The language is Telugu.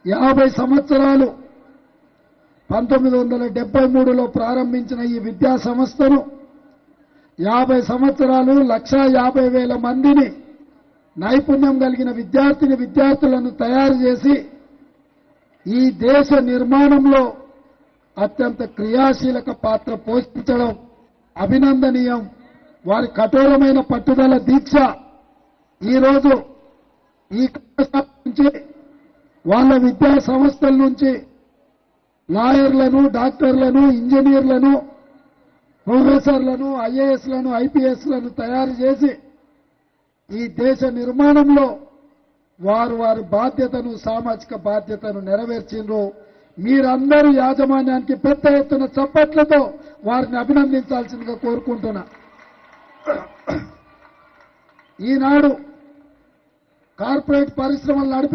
50 సంవత్సరాలు 1973లో ప్రారంభించిన ఈ విద్యా సంస్థను 50 సంవత్సరాలు 1,50,000 మందిని నైపుణ్యం కలిగిన విద్యార్థులను తయారు చేసి ఈ దేశ నిర్మాణంలో అత్యంత క్రియాశీలక పాత్ర పోషించడం అభినందనీయం. వారి కఠోరమైన పట్టుదల దీక్ష ఈరోజు ఈ కళాశాల నుంచి వాళ్ళ విద్యా సంస్థల నుంచి లాయర్లను, డాక్టర్లను, ఇంజనీర్లను, ప్రొఫెసర్లను, ఐఏఎస్లను, ఐపీఎస్లను తయారు చేసి ఈ దేశ నిర్మాణంలో వారి బాధ్యతను, సామాజిక బాధ్యతను నెరవేర్చిండ్రు. మీరందరూ యాజమాన్యానికి పెద్ద ఎత్తున చప్పట్లతో వారిని అభినందించాల్సిందిగా కోరుకుంటున్నా. ఈనాడు కార్పొరేట్ పరిశ్రమలు నడిపే